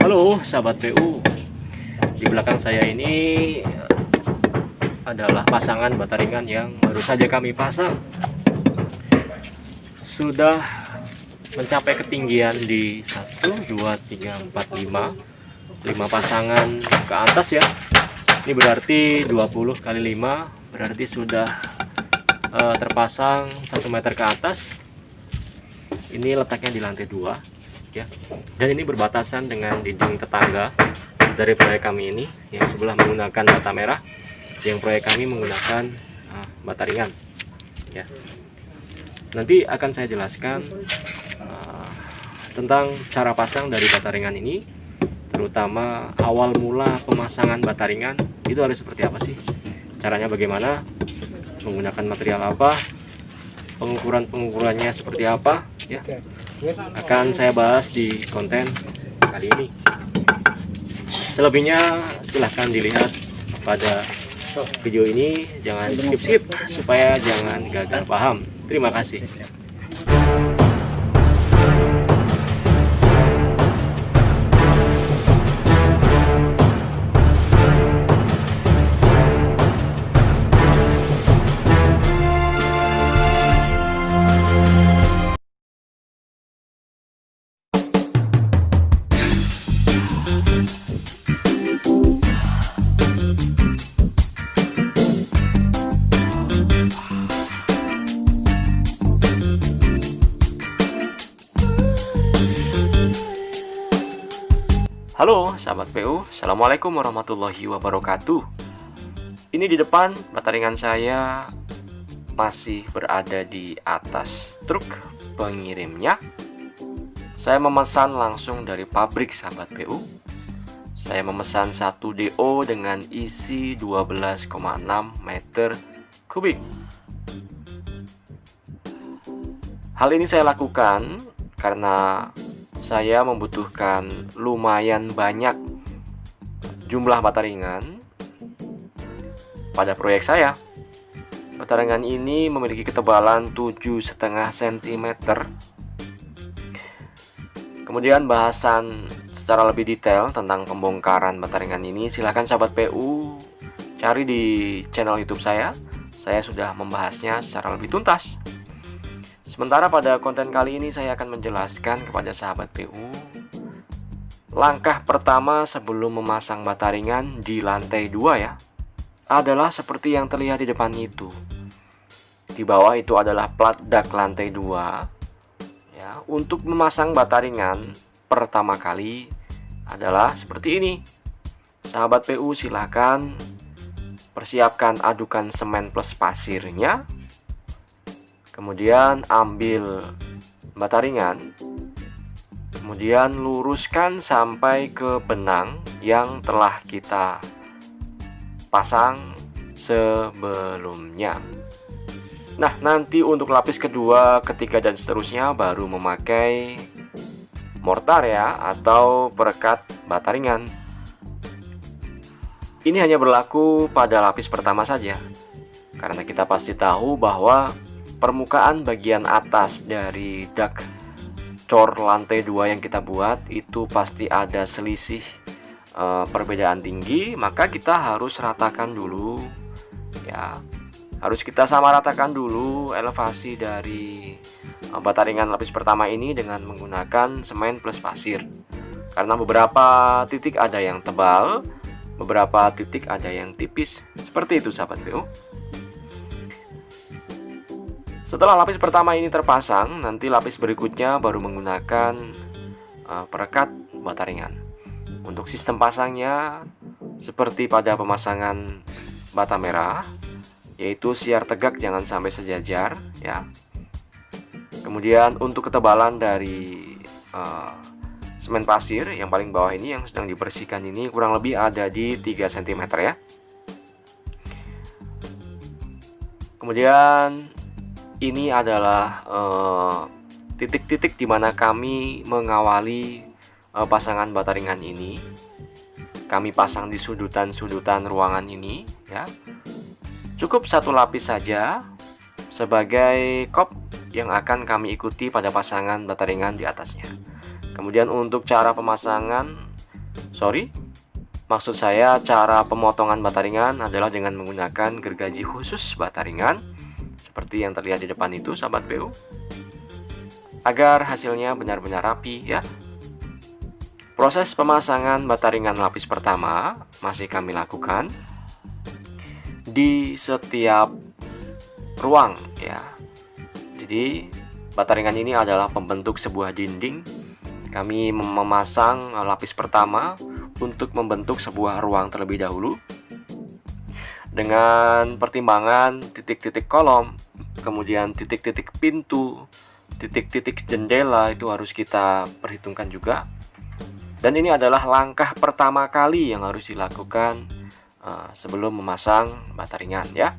Halo sahabat PU, di belakang saya ini adalah pasangan bata ringan yang baru saja kami pasang. Sudah mencapai ketinggian di 1, 2, 3, 4, 5 pasangan ke atas ya. Ini berarti 20 kali 5 berarti sudah terpasang 1 meter ke atas. Ini letaknya di lantai 2 ya, dan ini berbatasan dengan dinding tetangga dari proyek kami ini yang sebelah menggunakan bata merah, yang proyek kami menggunakan bata ringan ya. Nanti akan saya jelaskan tentang cara pasang dari bata ringan ini, terutama awal mula pemasangan bata ringan itu harus seperti apa sih, caranya bagaimana, menggunakan material apa, pengukurannya seperti apa ya, akan saya bahas di konten kali ini. Selebihnya silahkan dilihat pada video ini, jangan skip supaya jangan gagal paham. Terima kasih. Halo sahabat PU, Assalamualaikum warahmatullahi wabarakatuh. Ini di depan bata ringan saya masih berada di atas truk pengirimnya. Saya memesan langsung dari pabrik sahabat PU. Saya memesan 1 DO dengan isi 12,6 meter kubik. Hal ini saya lakukan karena saya membutuhkan lumayan banyak jumlah bata ringan pada proyek saya. Bata ringan ini memiliki ketebalan 7,5 cm. Kemudian bahasan secara lebih detail tentang pembongkaran bata ringan ini silahkan sahabat PU cari di channel YouTube saya. Saya sudah membahasnya secara lebih tuntas. Sementara pada konten kali ini saya akan menjelaskan kepada sahabat PU langkah pertama sebelum memasang bata ringan di lantai 2 ya, adalah seperti yang terlihat di depan itu. Di bawah itu adalah plat dak lantai 2 ya. Untuk memasang bata ringan pertama kali adalah seperti ini. Sahabat PU silahkan persiapkan adukan semen plus pasirnya. Kemudian ambil bata ringan, kemudian luruskan sampai ke benang yang telah kita pasang sebelumnya. Nah, nanti untuk lapis kedua, ketiga, dan seterusnya baru memakai mortar ya, atau perekat bata ringan. Ini hanya berlaku pada lapis pertama saja, karena kita pasti tahu bahwa permukaan bagian atas dari dak cor lantai 2 yang kita buat itu pasti ada selisih perbedaan tinggi, maka kita harus ratakan dulu ya. Harus kita sama ratakan dulu elevasi dari bata ringan lapis pertama ini dengan menggunakan semen plus pasir. Karena beberapa titik ada yang tebal, beberapa titik ada yang tipis. Seperti itu sahabat PU. Setelah lapis pertama ini terpasang, nanti lapis berikutnya baru menggunakan perekat bata ringan. Untuk sistem pasangnya seperti pada pemasangan bata merah, yaitu siar tegak jangan sampai sejajar ya. Kemudian untuk ketebalan dari semen pasir yang paling bawah ini yang sedang dibersihkan ini kurang lebih ada di 3 cm ya. Kemudian ini adalah titik-titik di mana kami mengawali pasangan bata ringan ini. Kami pasang di sudutan-sudutan ruangan ini ya. Cukup 1 lapis saja sebagai kop yang akan kami ikuti pada pasangan bata ringan di atasnya. Kemudian untuk cara pemasangan Maksud saya cara pemotongan bata ringan adalah dengan menggunakan gergaji khusus bata ringan seperti yang terlihat di depan itu, sahabat PU, agar hasilnya benar-benar rapi ya. Proses pemasangan bata ringan lapis pertama masih kami lakukan di setiap ruang ya. Jadi bata ringan ini adalah pembentuk sebuah dinding. Kami memasang lapis pertama untuk membentuk sebuah ruang terlebih dahulu dengan pertimbangan titik-titik kolom, kemudian titik-titik pintu, titik-titik jendela itu harus kita perhitungkan juga. Dan ini adalah langkah pertama kali yang harus dilakukan sebelum memasang bata ringan ya.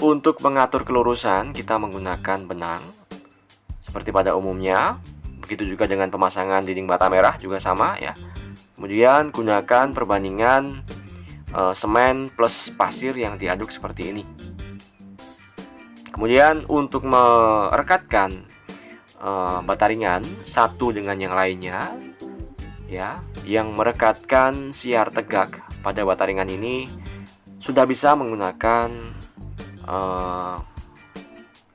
Untuk mengatur kelurusan kita menggunakan benang seperti pada umumnya. Begitu juga dengan pemasangan dinding bata merah juga sama ya. Kemudian gunakan perbandingan semen plus pasir yang diaduk seperti ini. Kemudian untuk merekatkan bata ringan satu dengan yang lainnya ya, yang merekatkan siar tegak pada bata ringan ini sudah bisa menggunakan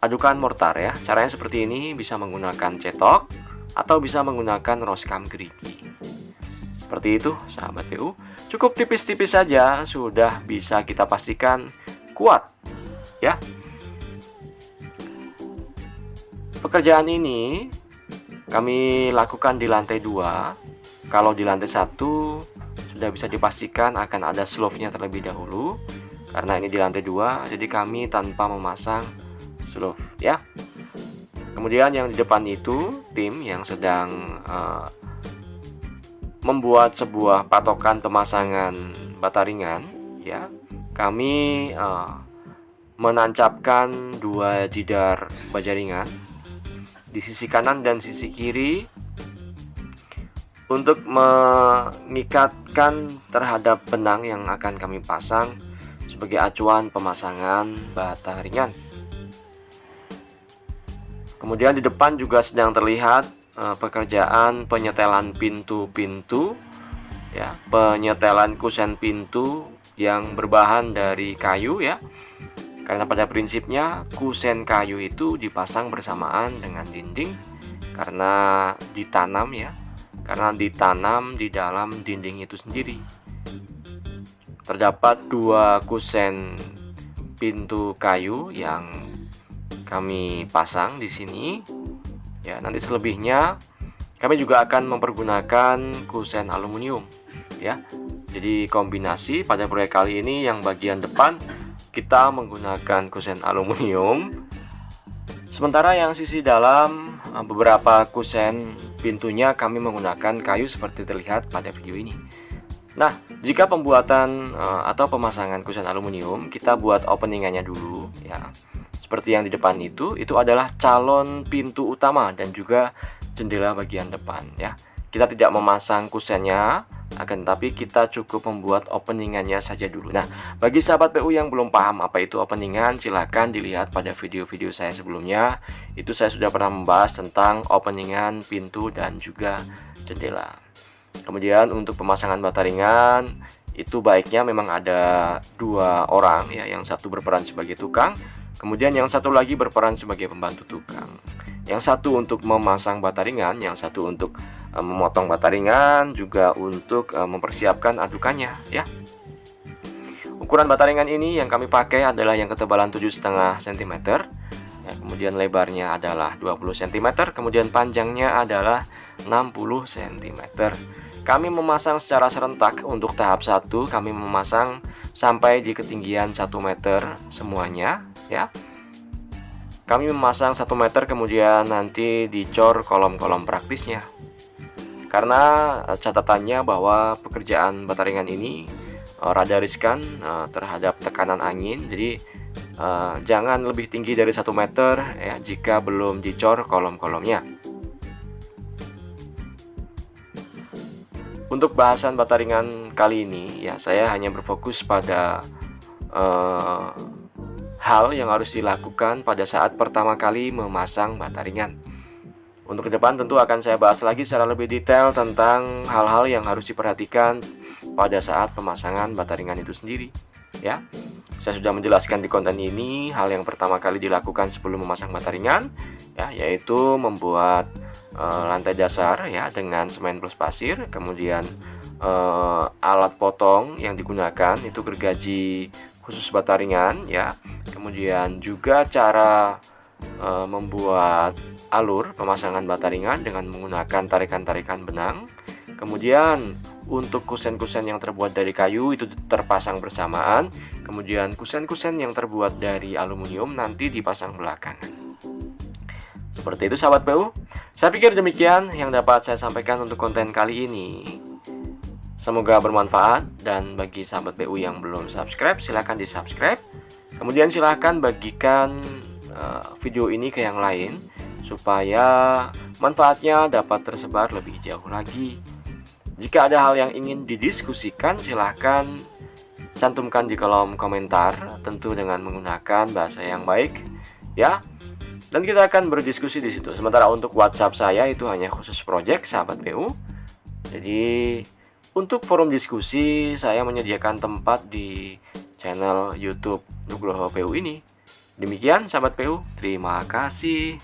adukan mortar ya. Caranya seperti ini, bisa menggunakan cetok atau bisa menggunakan roskam gerigi. Seperti itu sahabat PU. Cukup tipis-tipis saja sudah bisa kita pastikan kuat ya. Pekerjaan ini kami lakukan di lantai 2. Kalau di lantai 1 sudah bisa dipastikan akan ada slope-nya terlebih dahulu. Karena ini di lantai 2, jadi kami tanpa memasang slope ya. Kemudian yang di depan itu tim yang sedang membuat sebuah patokan pemasangan bata ringan ya. Kami menancapkan 2 jidar baja ringan di sisi kanan dan sisi kiri untuk mengikatkan terhadap benang yang akan kami pasang sebagai acuan pemasangan bata ringan. Kemudian di depan juga sedang terlihat pekerjaan penyetelan pintu-pintu ya, penyetelan kusen pintu yang berbahan dari kayu ya. Karena pada prinsipnya kusen kayu itu dipasang bersamaan dengan dinding karena ditanam ya, karena ditanam di dalam dinding itu sendiri. Terdapat 2 kusen pintu kayu yang kami pasang di sini. Ya, nanti selebihnya kami juga akan mempergunakan kusen aluminium ya. Jadi kombinasi pada proyek kali ini yang bagian depan kita menggunakan kusen aluminium. Sementara yang sisi dalam beberapa kusen pintunya kami menggunakan kayu seperti terlihat pada video ini. Nah, jika pembuatan atau pemasangan kusen aluminium, kita buat openingannya dulu ya. Seperti yang di depan itu adalah calon pintu utama dan juga jendela bagian depan ya. Kita tidak memasang kusennya, akan tetapi kita cukup membuat openingannya saja dulu. Nah, bagi sahabat PU yang belum paham apa itu openingan, silahkan dilihat pada video-video saya sebelumnya. Itu saya sudah pernah membahas tentang openingan pintu dan juga jendela. Kemudian untuk pemasangan bata ringan itu baiknya memang ada 2 orang ya, yang satu berperan sebagai tukang, kemudian yang satu lagi berperan sebagai pembantu tukang. Yang satu untuk memasang bata ringan, yang satu untuk memotong bata ringan, juga untuk mempersiapkan adukannya ya. Ukuran bata ringan ini yang kami pakai adalah yang ketebalan 7,5 cm ya, kemudian lebarnya adalah 20 cm, kemudian panjangnya adalah 60 cm. Kami memasang secara serentak. Untuk tahap 1 kami memasang sampai di ketinggian 1 meter semuanya ya. Kami memasang 1 meter, kemudian nanti dicor kolom-kolom praktisnya. Karena catatannya bahwa pekerjaan bata ringan ini rada riskan terhadap tekanan angin. Jadi jangan lebih tinggi dari 1 meter ya jika belum dicor kolom-kolomnya. Untuk bahasan bata ringan kali ini ya, saya hanya berfokus pada hal yang harus dilakukan pada saat pertama kali memasang bata ringan. Untuk ke depan tentu akan saya bahas lagi secara lebih detail tentang hal-hal yang harus diperhatikan pada saat pemasangan bataringan itu sendiri, ya. Saya sudah menjelaskan di konten ini hal yang pertama kali dilakukan sebelum memasang bataringan, ya, yaitu membuat lantai dasar ya dengan semen plus pasir, kemudian alat potong yang digunakan itu gergaji khusus bataringan, ya. Kemudian juga cara membuat alur pemasangan bataringan dengan menggunakan tarikan-tarikan benang. Kemudian untuk kusen-kusen yang terbuat dari kayu itu terpasang bersamaan. Kemudian kusen-kusen yang terbuat dari aluminium nanti dipasang belakangan. Seperti itu sahabat PU. Saya pikir demikian yang dapat saya sampaikan untuk konten kali ini. Semoga bermanfaat, dan bagi sahabat PU yang belum subscribe silahkan di subscribe. Kemudian silahkan bagikan video ini ke yang lain supaya manfaatnya dapat tersebar lebih jauh lagi. Jika ada hal yang ingin didiskusikan silahkan cantumkan di kolom komentar, tentu dengan menggunakan bahasa yang baik, ya. Dan kita akan berdiskusi di situ. Sementara untuk WhatsApp saya itu hanya khusus project sahabat PU. Jadi untuk forum diskusi saya menyediakan tempat di channel YouTube Nugroho PU ini. Demikian sahabat PU, terima kasih.